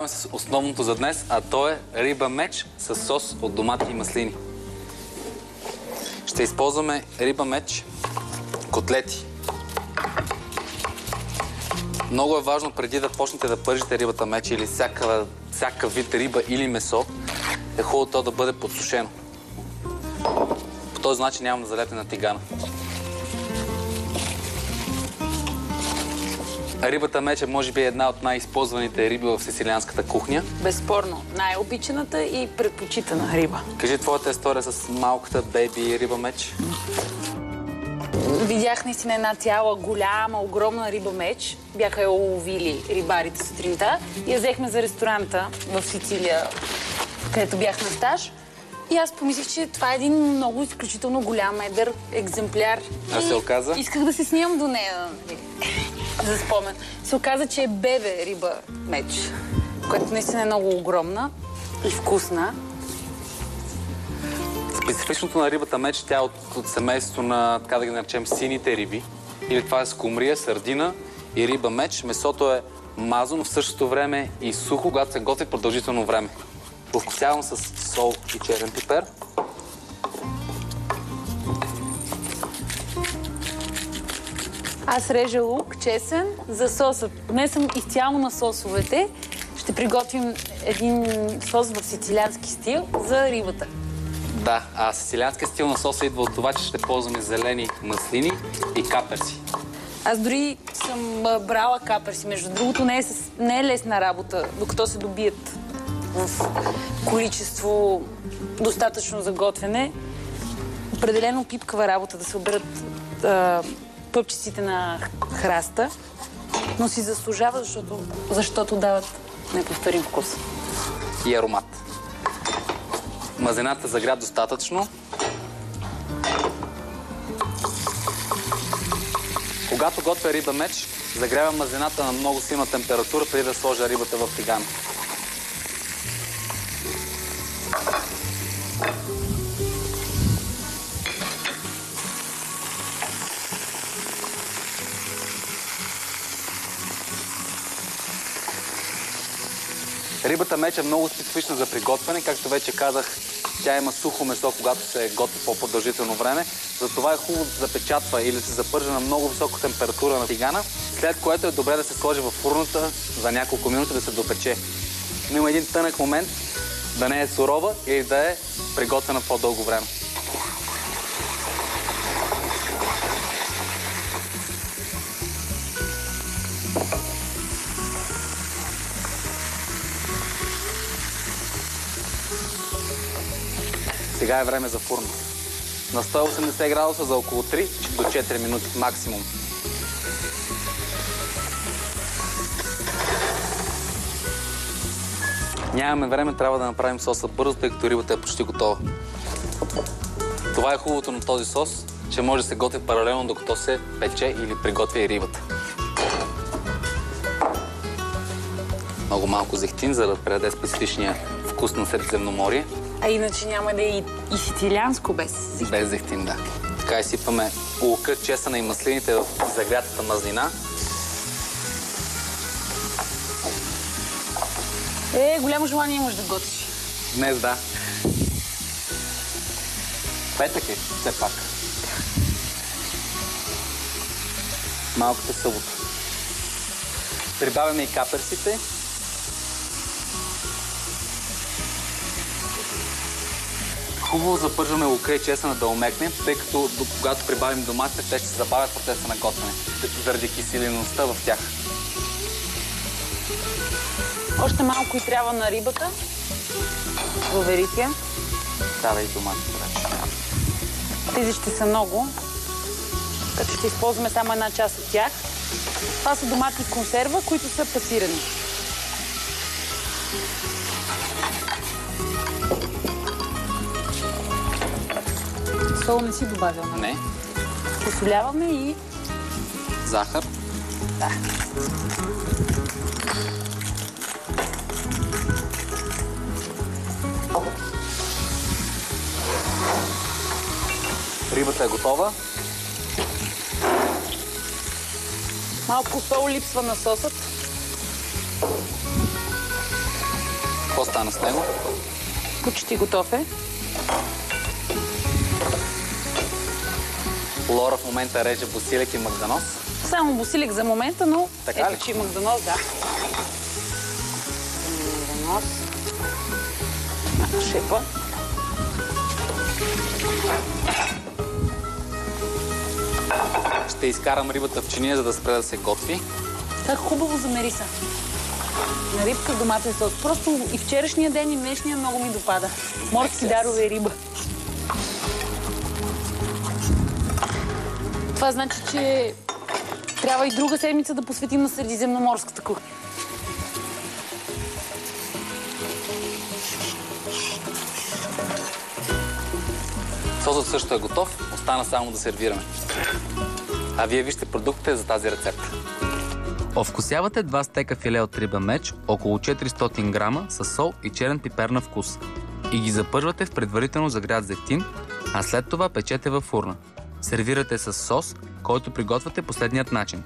С основното за днес, а то е риба меч с сос от домати и маслини. Ще използваме риба меч, котлети. Много е важно преди да почнете да пържите рибата меч или всяка вид риба или месо, е хубаво то да бъде подсушено. По този начин няма да залепне на тигана. Рибата меч е, може би, една от най-използваните риби в сицилианската кухня. Безспорно. Най-обичаната и предпочитана риба. Кажи твоята история с малката бейби риба меч. Видях наистина една цяла голяма, огромна риба меч. Бяха я уловили рибарите сутринта и я взехме за ресторанта в Сицилия, където бях на стаж. И аз помислих, че това е един много изключително голям, едър екземпляр. А се оказа? Исках да се снимам до нея, за спомен. Се оказа, че е бебе риба меч, която наистина е много огромна и вкусна. Специфичното на рибата меч, тя е от семейството на, така да ги наречем, сините риби. Или това е скумрия, сардина и риба меч. Месото е мазано в същото време и сухо, когато се готви продължително време. Повкусявам с сол и черен пипер. Аз режа лук, чесън за соса. Днес съм изцяло на сосовете. Ще приготвим един сос в сицилиански стил за рибата. Да, а сицилианският стил на соса идва от това, че ще ползваме зелени маслини и каперси. Аз дори съм брала каперси. Между другото, не е лесна работа, докато се добият в количество достатъчно за готвене. Определено пипкава работа да се оберат пъпчиците на храста, но си заслужава, защото дават неповторим вкус. И аромат. Мазината загря достатъчно. Когато готвя риба меч, загрявам мазината на много силна температура, преди да сложа рибата в тигана. Рибата меч е много специфична за приготвяне. Както вече казах, тя има сухо месо, когато се готви по-продължително време. Затова е хубаво да се запечатва или да се запържа на много висока температура на тигана, след което е добре да се сложи в фурната за няколко минути да се допече. Но има един тънък момент да не е сурова или да е приготвена по-дълго време. Сега е време за фурна. На 180 градуса за около 3 до 4 минути максимум. Нямаме време, трябва да направим соса бързо, тъй като рибата е почти готова. Това е хубавото на този сос, че може да се готви паралелно, докато се пече или приготвя и рибата. Много малко зехтин, за да предаде специфичния вкус на Средиземноморие. А иначе няма да е и сицилианско без зехтин. Без зехтин, да. Така изсипваме лука, чесъна и маслините в загрятата мазнина. Голямо желание имаш да готвиш. Днес да. Петък е, все пак. Малката събота. Прибавяме и каперсите. Хубаво запържаме лука и чесъна да омекне, тъй като когато прибавим доматите, те ще се забавят процеса на готвене, заради киселинността в тях. Още малко и трябва на рибата. Проверих я. Давай и доматите вече. Тези ще са много, като ще използваме само една част от тях. Това са домати консерва, които са пасирани. Сол не си добавяме. Не. Посоляваме и... Захар. Да. Рибата е готова. Малко сол липсва на сосът. Какво стана с него? Почти готов е. Лора в момента реже босилек и магданос. Само босилек за момента, но Така ли? ето, че и магданос, да. Магданос. Шепа. Ще изкарам рибата в чиния, за да спре да се готви. Как хубаво замериса. На рибка в доматен сос. Просто и вчерашния ден, и днешния много ми допада. Морски дарове риба. Това значи, че трябва и друга седмица да посветим на средиземноморската кухня. Сосът също е готов, остана само да сервираме. А вие вижте продуктите за тази рецепта. Овкусявате 2 стека филе от риба меч, около 400 грама, с сол и черен пипер на вкус. И ги запържвате в предварително загрят зехтин, а след това печете във фурна. Сервирате с сос, който приготвяте последният начин.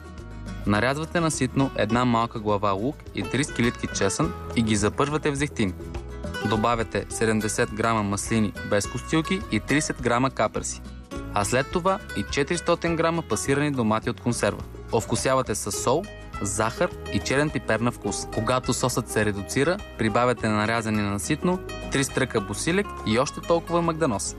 Нарязвате на ситно една малка глава лук и 3 скилитки чесън и ги запържвате в зехтин. Добавяте 70 грама маслини без костилки и 30 грама каперси. А след това и 400 грама пасирани домати от консерва. Овкусявате с сол, захар и черен пипер на вкус. Когато сосът се редуцира, прибавяте нарязани на ситно 3 стръка босилек и още толкова магданос.